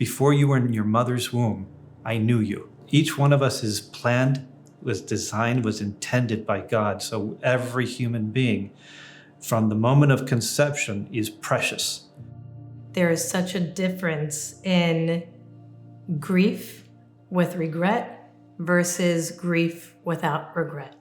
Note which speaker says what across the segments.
Speaker 1: Before you were in your mother's womb, I knew you. Each one of us is planned, was designed, was intended by God. So every human being, from the moment of conception, is precious.
Speaker 2: There is such a difference in grief with regret versus grief without regret.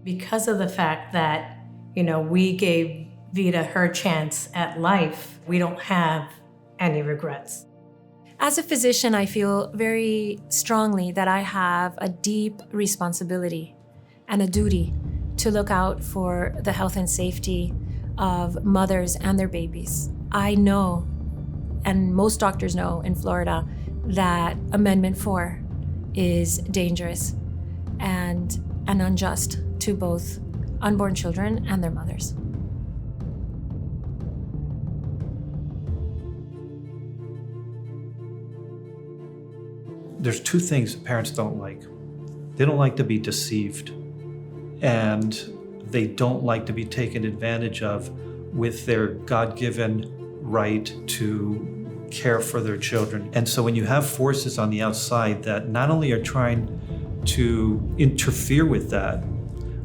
Speaker 2: Because of the fact that, we gave Vida her chance at life, we don't have any regrets.
Speaker 3: As a physician, I feel very strongly that I have a deep responsibility and a duty to look out for the health and safety of mothers and their babies. I know, and most doctors know in Florida, that Amendment 4 is dangerous and unjust to both unborn children and their mothers.
Speaker 1: There's two things that parents don't like. They don't like to be deceived, and they don't like to be taken advantage of with their God-given right to care for their children. And so when you have forces on the outside that not only are trying to interfere with that,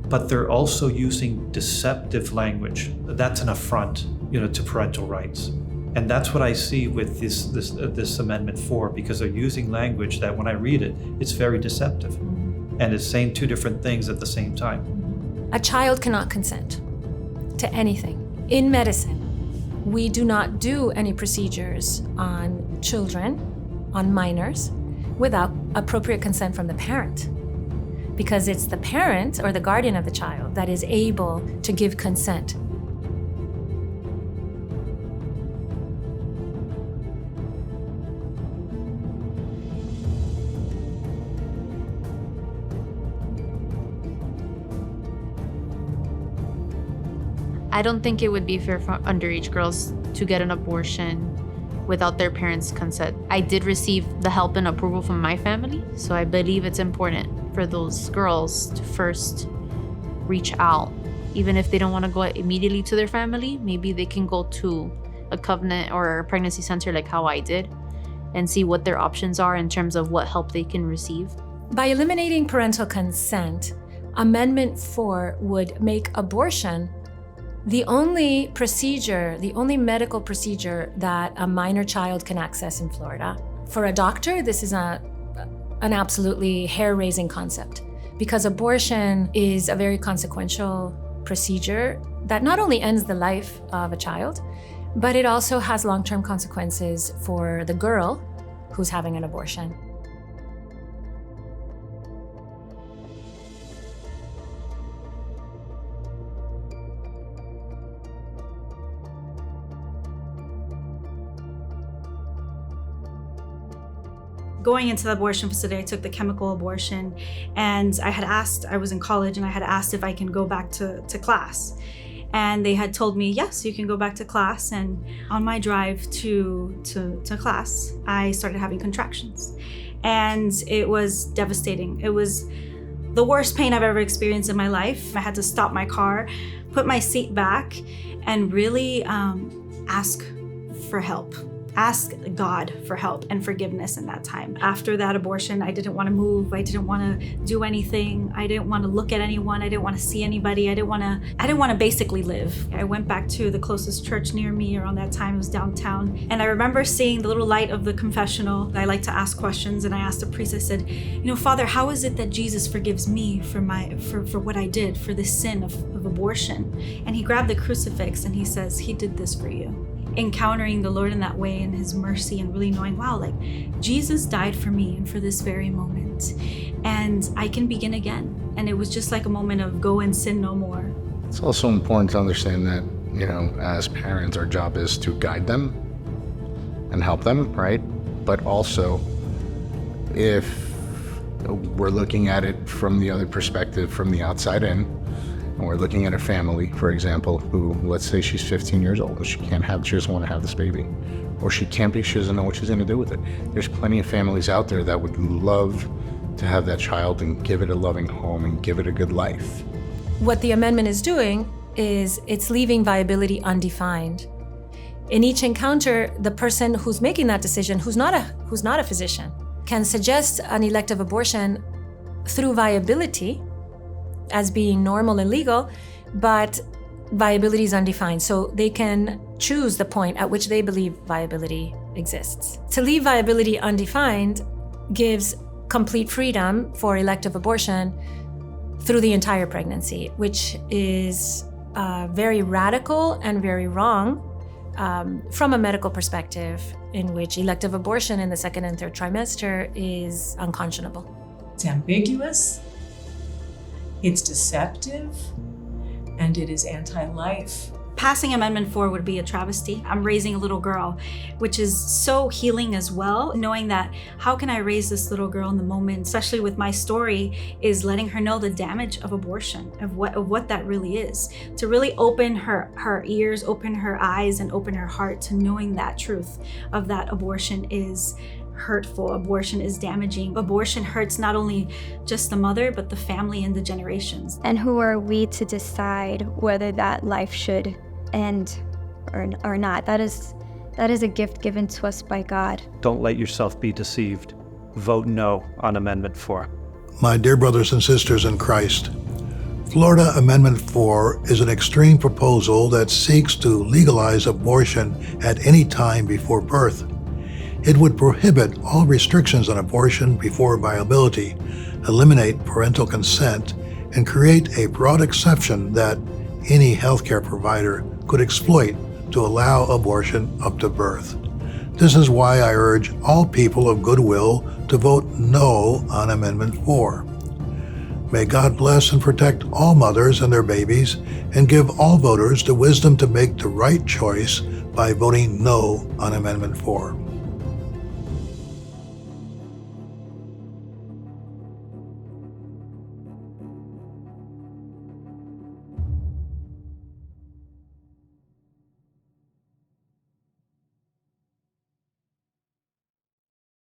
Speaker 1: but they're also using deceptive language, that's an affront, to parental rights. And that's what I see with this Amendment 4, because they're using language that when I read it, it's very deceptive. And it's saying two different things at the same time.
Speaker 3: A child cannot consent to anything. In medicine, we do not do any procedures on children, on minors, without appropriate consent from the parent. Because it's the parent or the guardian of the child that is able to give consent.
Speaker 4: I don't think it would be fair for underage girls to get an abortion without their parents' consent. I did receive the help and approval from my family, so I believe it's important for those girls to first reach out. Even if they don't want to go immediately to their family, maybe they can go to a covenant or a pregnancy center like how I did and see what their options are in terms of what help they can receive.
Speaker 3: By eliminating parental consent, Amendment 4 would make abortion the only medical procedure that a minor child can access in Florida. For a doctor, this is an absolutely hair-raising concept, because abortion is a very consequential procedure that not only ends the life of a child, but it also has long-term consequences for the girl who's having an abortion.
Speaker 5: Going into the abortion facility, I took the chemical abortion, and I was in college, and I had asked if I can go back to class. And they had told me, yes, you can go back to class. And on my drive to class, I started having contractions. And it was devastating. It was the worst pain I've ever experienced in my life. I had to stop my car, put my seat back, and really ask for help. Ask God for help and forgiveness in that time. After that abortion, I didn't want to move. I didn't want to do anything. I didn't want to look at anyone. I didn't want to see anybody. I didn't want to basically live. I went back to the closest church near me around that time. It was downtown. And I remember seeing the little light of the confessional. I like to ask questions, and I asked the priest, I said, Father, how is it that Jesus forgives me for what I did, for this sin of abortion? And he grabbed the crucifix and he says, he did this for you. Encountering the Lord in that way and his mercy, and really knowing, wow, like Jesus died for me and for this very moment, and I can begin again. And it was just like a moment of go and sin no more.
Speaker 6: It's also important to understand that, as parents, our job is to guide them and help them, right? But also, if we're looking at it from the other perspective, from the outside in, and we're looking at a family, for example, who, let's say she's 15 years old and she doesn't want to have this baby, or she doesn't know what she's going to do with it. There's plenty of families out there that would love to have that child and give it a loving home and give it a good life.
Speaker 3: What the amendment is doing is it's leaving viability undefined. In each encounter, the person who's making that decision, who's not a physician, can suggest an elective abortion through viability as being normal and legal, but viability is undefined. So they can choose the point at which they believe viability exists. To leave viability undefined gives complete freedom for elective abortion through the entire pregnancy, which is very radical and very wrong from a medical perspective, in which elective abortion in the second and third trimester is unconscionable.
Speaker 7: It's ambiguous, it's deceptive, and it is anti-life.
Speaker 5: Passing Amendment 4 would be a travesty. I'm raising a little girl, which is so healing as well, knowing that how can I raise this little girl in the moment, especially with my story, is letting her know the damage of abortion, of what that really is. To really open her ears, open her eyes, and open her heart to knowing that truth of that abortion is hurtful, abortion is damaging. Abortion hurts not only just the mother, but the family and the generations.
Speaker 8: And who are we to decide whether that life should end or not? That is a gift given to us by God.
Speaker 1: Don't let yourself be deceived. Vote no on Amendment 4.
Speaker 9: My dear brothers and sisters in Christ, Florida Amendment 4 is an extreme proposal that seeks to legalize abortion at any time before birth. It would prohibit all restrictions on abortion before viability, eliminate parental consent, and create a broad exception that any healthcare provider could exploit to allow abortion up to birth. This is why I urge all people of goodwill to vote no on Amendment 4. May God bless and protect all mothers and their babies, and give all voters the wisdom to make the right choice by voting no on Amendment 4.